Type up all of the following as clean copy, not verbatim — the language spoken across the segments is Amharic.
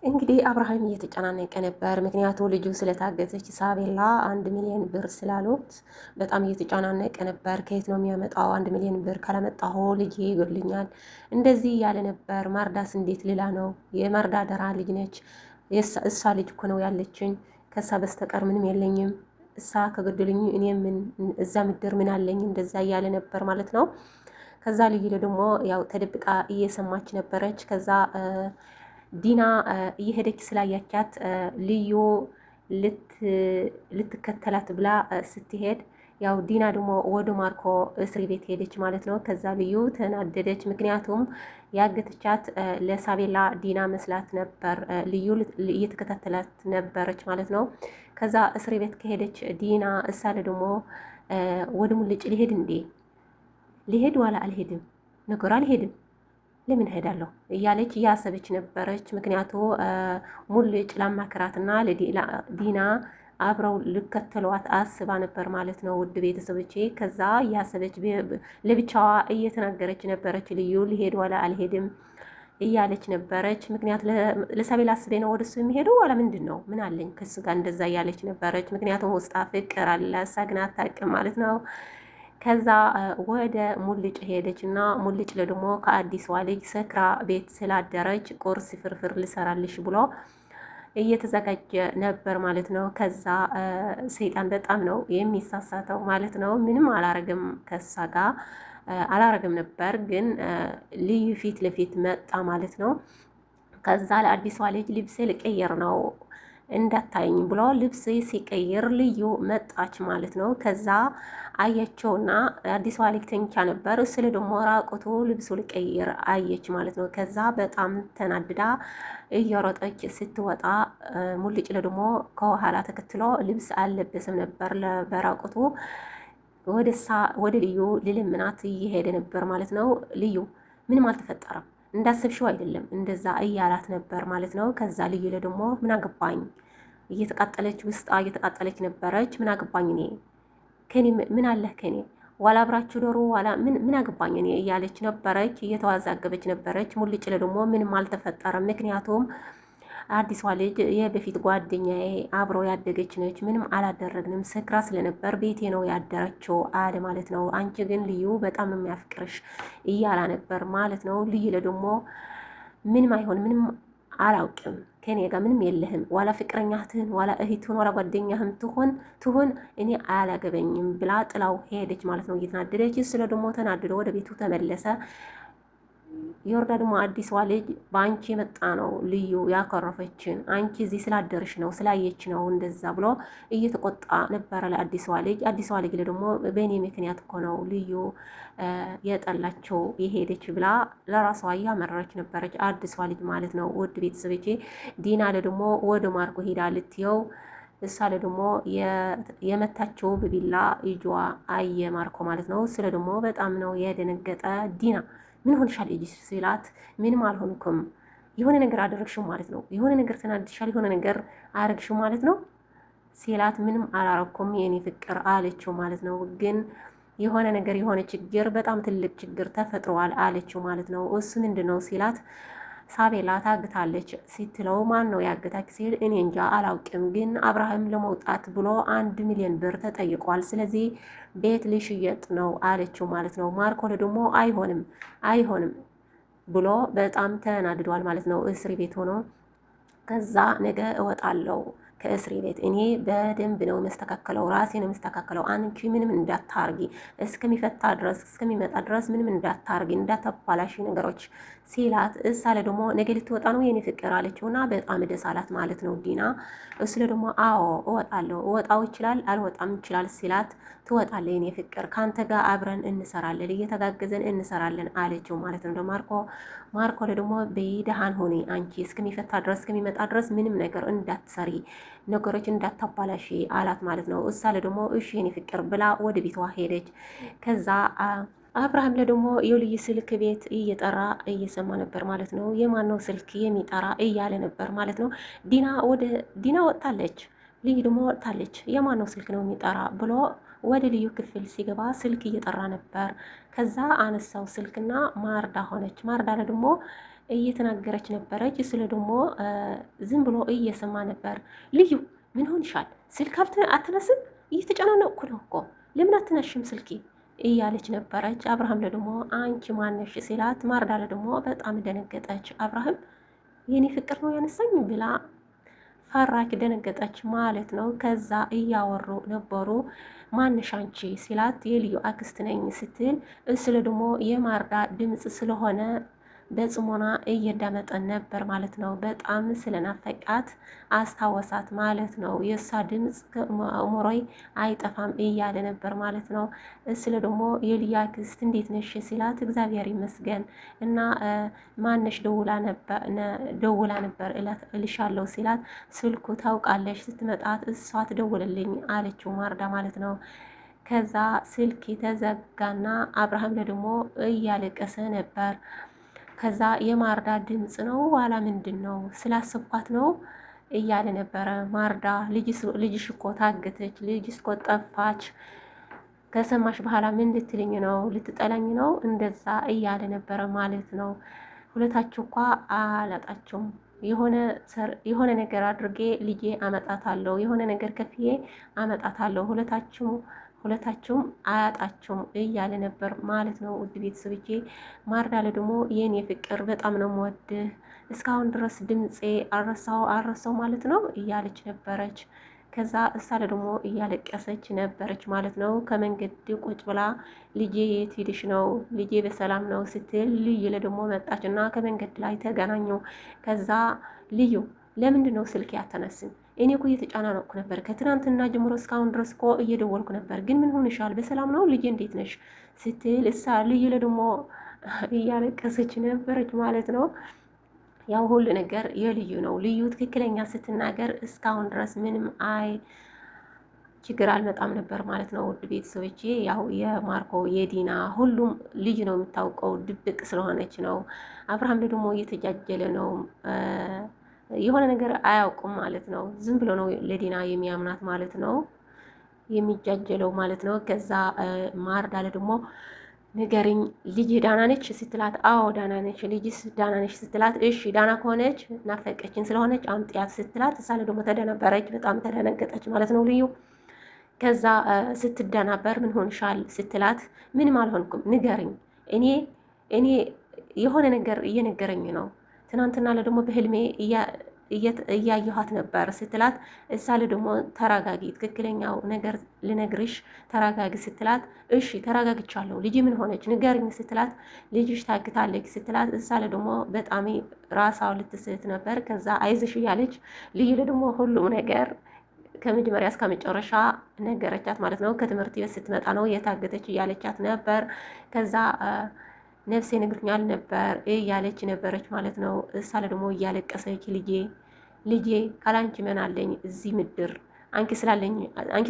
እንግዲህ አብርሃም እየተጨናነቀ ነበር። ምክንያቱ ልጁ ስለታገተች ሳቤላ 1 ሚሊዮን ብር ስላሉት በጣም እየተጨናነቀ ነበር። ከየት ነው የሚያመጣው? 1 ሚሊዮን ብር ካላመጣሁ ልጄ ይገድልኛል፣ እንደዚህ እያለ ነበር። ማርዳስ እንዴት ልላ ነው? የማርዳ ደራ ልጅ ነች። እሷ ልጅ እኮ ነው ያለችኝ። ከሳ በስተቀር ምንም የለኝም። እሳ ከገደሉኝ እኔ ምን እዛ ምድር ምን አለኝ? እንደዛ እያለ ነበር ማለት ነው። ከዛ ልዩ ደግሞ ያው ተደብቃ እየሰማች ነበረች። ከዛ ዲና እየሄደች ስላያቻት ልዩ ልትከተላት ብላ ስትሄድ ያው ዲና ደግሞ ወደ ማርኮ እስር ቤት ሄደች ማለት ነው። ከዛ ልዩ ተናደደች። ምክንያቱም ያገተቻት ለሳቤላ ዲና መስላት ነበር። ልዩ እየተከታተላት ነበረች ማለት ነው። ከዛ እስር ቤት ከሄደች ዲና እሳለ ደግሞ ወደ ሙልጭ ሊሄድ እንዴ ሊሄድ ዋላ አልሄድም ነገሩ አልሄድም ለምን ሄዳለሁ እያለች እያሰበች ነበረች። ምክንያቱ ሙልጭ ላማከራትና ዲና አብረው ልከተሏት አስባ ነበር ማለት ነው። ውድ ቤተሰቦቼ ከዛ እያሰበች ለብቻዋ እየተናገረች ነበረች። ልዩ ሊሄድ ዋላ አልሄድም እያለች ነበረች። ምክንያት ለሳቤላ አስቤ ነው ወደሱ የሚሄዱ ዋላ ምንድን ነው ምን አለኝ ከሱ ጋር እንደዛ እያለች ነበረች። ምክንያቱም ውስጣ ፍቅር አለ እሳ ግን አታውቅም ማለት ነው። ከዛ ወደ ሙልጭ ሄደች እና ሙልጭ ደግሞ ከአዲሷ ልጅ ሰክራ ቤት ስላደረች ቁርስ ፍርፍር ልሰራልሽ ብሎ እየተዘጋጀ ነበር ማለት ነው። ከዛ ሰይጣን በጣም ነው የሚሳሳተው ማለት ነው። ምንም አላረግም ከሳ ጋር አላረግም ነበር ግን ልዩ ፊት ለፊት መጣ ማለት ነው። ከዛ ለአዲሷ ልጅ ልብሴ ልቀይር ነው እንዳታይኝ ብሎ ልብስ ሲቀይር ልዩ መጣች ማለት ነው። ከዛ አየችውና አዲሷ ልጅ ተኝቻ ነበር ስለ ደግሞ ራቁቱ ልብሱ ልቀይር አየች ማለት ነው። ከዛ በጣም ተናድዳ እየሮጠች ስትወጣ ሙልጭ ደግሞ ከኋላ ተከትሎ ልብስ አልለበስም ነበር በራቁቱ ወደ ልዩ ልልምናት እየሄደ ነበር ማለት ነው። ልዩ ምንም አልተፈጠረም እንዳሰብሽው አይደለም እንደዛ እያላት ነበር ማለት ነው። ከዛ ልዩ ደግሞ ምን አገባኝ እየተቃጠለች ውስጣ እየተቃጠለች ነበረች። ምን አገባኝ እኔ ከኔ ምን አለህ ከኔ ዋላ አብራችሁ ዶሮ ዋላ ምን አገባኝ እኔ እያለች ነበረች፣ እየተዋዛገበች ነበረች። ሙልጭ ደግሞ ምንም አልተፈጠረም። ምክንያቱም አዲሷ ልጅ የበፊት ጓደኛዬ አብሮ ያደገች ነች፣ ምንም አላደረግንም፣ ስክራ ስለነበር ቤቴ ነው ያደረችው አለ ማለት ነው። አንቺ ግን ልዩ በጣም የሚያፍቅርሽ እያላ ነበር ማለት ነው። ልዩ ደግሞ ምንም አይሆን ምንም አላውቅም ከኔ ጋር ምንም የለህም ዋላ ፍቅረኛህን ዋላ እህትህን ዋላ ጓደኛህም ትሁን እኔ አያላገበኝም ብላ ጥላው ሄደች ማለት ነው። እየተናደደች ስለ ደግሞ ተናድዶ ወደ ቤቱ ተመለሰ። የወርዳ ደግሞ አዲሷ ልጅ በአንቺ የመጣ ነው ልዩ ያኮረፈችን አንቺ እዚህ ስላደርሽ ነው ስላየች ነው እንደዛ ብሎ እየተቆጣ ነበረ ለአዲሷ ልጅ። አዲሷ ልጅ ደግሞ በእኔ ምክንያት እኮ ነው ልዩ የጠላቸው የሄደች ብላ ለራሷ እያመረረች ነበረች አዲሷ ልጅ ማለት ነው። ውድ ቤተሰቦቼ ዲና ደግሞ ወደ ማርኮ ሄዳ ልትየው እሷ ደግሞ የመታቸው በቢላ እጇ አየ ማርኮ ማለት ነው። ስለ ደግሞ በጣም ነው የደነገጠ ዲና ምን ሆንሻል ልጅ ሲላት ምንም አልሆንኩም የሆነ ነገር አደረግሽው ማለት ነው የሆነ ነገር ተናድሻል የሆነ ነገር አረግሽው ማለት ነው ሲላት ምንም አላረኩም የኔ ፍቅር አለችው ማለት ነው። ግን የሆነ ነገር የሆነ ችግር በጣም ትልቅ ችግር ተፈጥሯል አለችው ማለት ነው። እሱ ምንድነው ሲላት ሳቤላ ታግታለች ስትለው ማን ነው ያገታች ሲል እኔ እንጃ አላውቅም፣ ግን አብርሃም ለመውጣት ብሎ 1 ሚሊዮን ብር ተጠይቋል፣ ስለዚህ ቤት ሊሽየጥ ነው አለችው ማለት ነው። ማርኮል ደግሞ አይሆንም ብሎ በጣም ተናድዷል ማለት ነው። እስር ቤት ሆኖ ከዛ ነገ እወጣለሁ ከእስር ቤት እኔ በደንብ ነው መስተካከለው ራሴ ነው መስተካከለው፣ አንቺ ምንም እንዳታርጊ እስከሚፈታ ድረስ እስከሚመጣ ድረስ ምንም እንዳታርጊ እንዳታባላሽ ነገሮች ሲላት እሳለ ደግሞ ነገ ልትወጣ ነው የኔ ፍቅር አለችውና በጣም ደስ አላት ማለት ነው ዲና። እሱ ደግሞ አዎ እወጣለሁ እወጣው ይችላል አልወጣም ይችላል ሲላት ትወጣለህ የኔ ፍቅር ካንተ ጋር አብረን እንሰራለን እየተጋገዘን እንሰራለን አለችው ማለት ነው። ማርኮ ደግሞ በይደሃን ሆኔ አንቺ እስከሚፈታ ድረስ እስከሚመጣ ድረስ ምንም ነገር እንዳትሰሪ ነገሮች እንዳታባላሽ አላት ማለት ነው። እሳለ ደግሞ እሺ የኔ ፍቅር ብላ ወደ ቤቷ ሄደች። ከዛ አብርሃም ደግሞ የልዩ ስልክ ቤት እየጠራ እየሰማ ነበር ማለት ነው። የማነው ስልክ የሚጠራ እያለ ነበር ማለት ነው። ዲና ወጥታለች፣ ልዩ ደግሞ ወጥታለች። የማነው ስልክ ነው የሚጠራ ብሎ ወደ ልዩ ክፍል ሲገባ ስልክ እየጠራ ነበር። ከዛ አነሳው ስልክና ማርዳ ሆነች። ማርዳ ደግሞ እየተናገረች ነበረች። ስለ ደግሞ ዝም ብሎ እየሰማ ነበር። ልዩ ምን ሆንሻል? ስልክ አትነስም? እየተጨናነቅኩ ነው እኮ ለምን አትነሽም ስልኪ እያለች ነበረች። አብርሃም ደግሞ አንቺ ማነሽ ሲላት፣ ማርዳለ ደግሞ በጣም ደነገጠች። አብርሃም የኔ ፍቅር ነው ያነሳኝ ብላ ፈራች፣ ደነገጠች ማለት ነው። ከዛ እያወሩ ነበሩ። ማንሽ አንቺ ሲላት የልዩ አክስት ነኝ ስትል ስለ ደግሞ የማርዳ ድምፅ ስለሆነ በጽሞና እየዳመጠን ነበር ማለት ነው። በጣም ስለናፈቃት አስታወሳት ማለት ነው። የእሷ ድምፅ ከሞሮይ አይጠፋም እያለ ነበር ማለት ነው። ስለ ደግሞ የልዩ አክስት እንዴት ነሽ ሲላት እግዚአብሔር ይመስገን እና ማነሽ ደውላ ነበር እልሻለሁ ሲላት ስልኩ ታውቃለሽ ስትመጣት እሷ ትደውልልኝ አለችው ማርዳ ማለት ነው። ከዛ ስልክ ተዘጋና አብርሃም ደግሞ እያለቀሰ ነበር። ከዛ የማርዳ ድምፅ ነው ዋላ ምንድን ነው ስላሰብኳት ነው እያለ ነበረ። ማርዳ ልጅሽ እኮ ታገተች፣ ልጅሽ እኮ ጠፋች፣ ከሰማሽ በኋላ ምን ልትልኝ ነው? ልትጠላኝ ነው? እንደዛ እያለ ነበረ ማለት ነው። ሁለታችሁ እኳ አላጣችሁም። የሆነ ነገር አድርጌ ልጄ አመጣታለሁ፣ የሆነ ነገር ከፍዬ አመጣታለሁ፣ ሁለታችሁም አያጣችሁም እያለ ነበር ማለት ነው። ውድ ቤተሰቦቼ ማርዳለ ደግሞ የኔ ፍቅር በጣም ነው የምወድህ፣ እስካሁን ድረስ ድምፄ አረሳው ማለት ነው እያለች ነበረች። ከዛ እሳለ ደግሞ እያለቀሰች ነበረች ማለት ነው። ከመንገድ ቁጭ ብላ ልጄ የት ሄድሽ ነው? ልጄ በሰላም ነው ስትል ልዩ ደግሞ መጣች እና ከመንገድ ላይ ተገናኙ። ከዛ ልዩ ለምንድን ነው ስልክ ያተነስን? እኔ እኮ እየተጫናነቅኩ ነበር ከትናንትና ጀምሮ እስካሁን ድረስ እኮ እየደወልኩ ነበር፣ ግን ምን ሆንሻል? በሰላም ነው ልጄ እንዴት ነሽ ስትል እሳ ልዩ ደግሞ እያለቀሰች ነበረች ማለት ነው። ያው ሁሉ ነገር የልዩ ነው። ልዩ ትክክለኛ ስትናገር እስካሁን ድረስ ምንም ችግር አልመጣም ነበር ማለት ነው። ውድ ቤተሰቦቼ ያው የማርኮ የዲና ሁሉም ልጅ ነው የምታውቀው፣ ድብቅ ስለሆነች ነው። አብርሃም ደግሞ እየተጃጀለ ነው፣ የሆነ ነገር አያውቁም ማለት ነው። ዝም ብሎ ነው ለዲና የሚያምናት ማለት ነው፣ የሚጃጀለው ማለት ነው። ከዛ ማርዳለ ደግሞ ንገሪኝ ልጅ ዳና ነች ስትላት፣ አዎ ዳና ነች። ልጅስ ዳና ነች ስትላት፣ እሺ ዳና ከሆነች ናፈቀችን ስለሆነች አምጥያት ስትላት፣ እሳለ ደግሞ ተደነበረች፣ በጣም ተደነገጠች ማለት ነው ልዩ። ከዛ ስትደናበር ምን ሆንሻል ስትላት፣ ምንም አልሆንኩም ንገሪኝ፣ እኔ የሆነ ነገር እየነገረኝ ነው፣ ትናንትና ደግሞ በህልሜ እያየኋት ነበር ስትላት፣ እሳለ ደግሞ ተረጋጊ፣ ትክክለኛው ነገር ልነግርሽ ተረጋጊ ስትላት፣ እሺ ተረጋግቻለሁ፣ ልጅ ምን ሆነች ንገርኝ ስትላት፣ ልጅሽ ታግታለች ስትላት፣ እሳለ ደግሞ በጣም ራሳው ልትስት ነበር። ከዛ አይዝሽ እያለች ልዩ ደግሞ ሁሉም ነገር ከመጀመሪያ እስከ መጨረሻ ነገረቻት ማለት ነው። ከትምህርት ቤት ስትመጣ ነው የታገተች እያለቻት ነበር። ከዛ ነፍሴ ነግርኛል ነበር እያለች ነበረች ማለት ነው። እሳለ ደግሞ እያለቀሰች ልጄ ካላንቺ ምን አለኝ እዚህ ምድር፣ አንቺ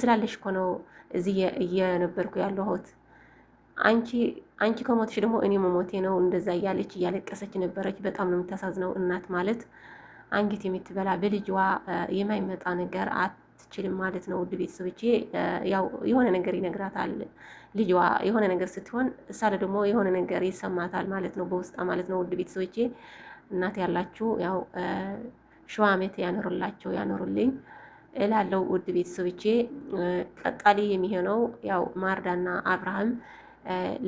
ስላለሽ እኮ ነው እዚህ እየነበርኩ ያለሁት፣ አንቺ ከሞትሽ ደግሞ እኔ መሞቴ ነው፣ እንደዛ እያለች እያለቀሰች ነበረች። በጣም ነው የምታሳዝነው እናት ማለት አንገት የምትበላ በልጅዋ የማይመጣ ነገር አትችልም ማለት ነው። ውድ ቤተሰቦቼ ያው የሆነ ነገር ይነግራታል ልጅዋ የሆነ ነገር ስትሆን፣ እሳለ ደግሞ የሆነ ነገር ይሰማታል ማለት ነው በውስጣ ማለት ነው። ውድ ቤተሰቦቼ እናት ያላችሁ ያው ሸዋ ዓመት ያኖሩልኝ እላለው። ውድ ቤተሰቦቼ ቀጣሊ የሚሆነው ያው ማርዳና አብርሃም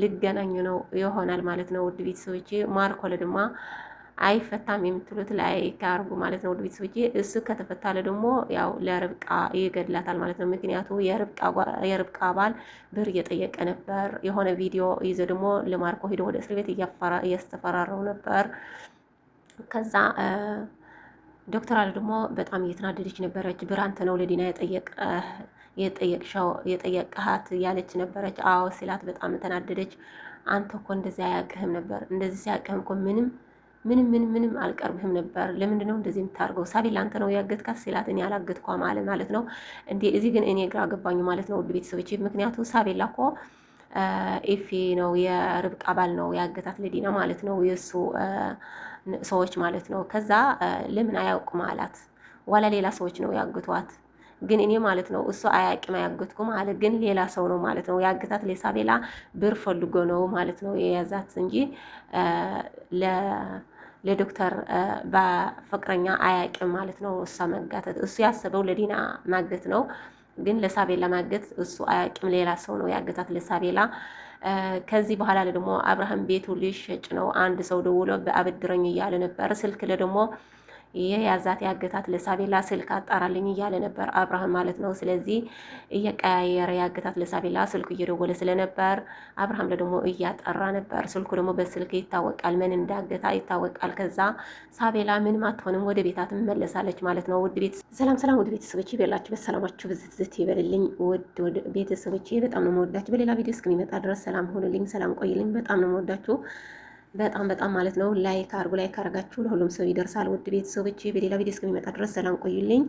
ሊገናኙ ነው ይሆናል ማለት ነው። ውድ ቤተሰቦቼ ማርኮለ ድማ አይፈታም የምትሉት ላይ ካርጉ ማለት ነው። ውድ ቤተሰቦቼ እሱ ከተፈታለ ደግሞ ያው ለርብቃ ይገድላታል ማለት ነው። ምክንያቱ የርብቃ ባል ብር እየጠየቀ ነበር። የሆነ ቪዲዮ ይዘ ደግሞ ለማርኮ ሄዶ ወደ እስር ቤት እያስተፈራረው ነበር። ከዛ ዶክተር አለ ደግሞ በጣም እየተናደደች ነበረች። ብር አንተ ነው ለዲና የጠየቅሃት ያለች ነበረች። አዎ ሲላት በጣም ተናደደች። አንተ እኮ እንደዚህ አያውቅህም ነበር፣ እንደዚህ ሲያውቅህም እኮ ምንም አልቀርብህም ነበር። ለምንድን ነው እንደዚህ የምታደርገው? ሳቤላ አንተ ነው ያገትካት ሲላት፣ እኔ አላገትኳ ማለት ነው እንዴ? እዚህ ግን እኔ ግራ ገባኝ ማለት ነው ውድ ቤተሰቦች። ምክንያቱ ሳቤላ እኮ ኤፌ ነው የርብቃ ባል ነው ያገታት ለዲና ማለት ነው፣ የእሱ ሰዎች ማለት ነው። ከዛ ለምን አያውቅም አላት። ዋላ ሌላ ሰዎች ነው ያገቷት፣ ግን እኔ ማለት ነው እሱ አያውቅም አያገትኩ ማለት ግን ሌላ ሰው ነው ማለት ነው ያገታት። ለሳቤላ ብር ፈልጎ ነው ማለት ነው የያዛት እንጂ ለዶክተር በፍቅረኛ አያውቅም ማለት ነው። እሷ መጋተት እሱ ያሰበው ለዲና ማገት ነው፣ ግን ለሳቤላ ማገት እሱ አያውቅም። ሌላ ሰው ነው ያገታት ለሳቤላ። ከዚህ በኋላ ደግሞ አብርሃም ቤቱ ሊሸጭ ነው። አንድ ሰው ደውሎ በአበድረኝ እያለ ነበር። ስልክ ደግሞ የያዛት ያገታት ለሳቤላ ስልክ አጣራልኝ እያለ ነበር አብርሃም ማለት ነው። ስለዚህ እየቀያየረ ያገታት ለሳቤላ ስልኩ እየደወለ ስለነበር አብርሃም ደግሞ እያጠራ ነበር። ስልኩ ደግሞ በስልክ ይታወቃል፣ ምን እንዳገታ ይታወቃል። ከዛ ሳቤላ ምንም አትሆንም፣ ወደ ቤታ ትመለሳለች ማለት ነው። ውድ ቤት ሰላም ውድ ቤተሰቦቼ በላችሁ በሰላማችሁ ብዝት ይበልልኝ። ውድ ቤተሰቦቼ በጣም ነው የምወዳችሁ። በሌላ ቪዲዮ እስከሚመጣ ድረስ ሰላም ሆኑልኝ፣ ሰላም ቆይልኝ። በጣም ነው የምወዳችሁ በጣም ማለት ነው። ላይክ አርጋችሁ ለሁሉም ሰው ይደርሳል። ውድ ቤተሰቦቼ በሌላ ቪዲዮ እስከሚመጣ ድረስ ሰላም ቆዩልኝ።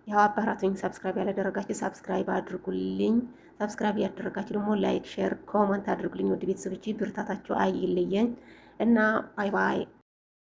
ያው አባራቱኝ ሰብስክራይብ ያላደረጋችሁ ሰብስክራይብ አድርጉልኝ። ሰብስክራይብ ያደረጋችሁ ደግሞ ላይክ፣ ሼር፣ ኮሜንት አድርጉልኝ። ውድ ቤተሰቦቼ ብርታታችሁ አይለየን እና ባይ ባይ።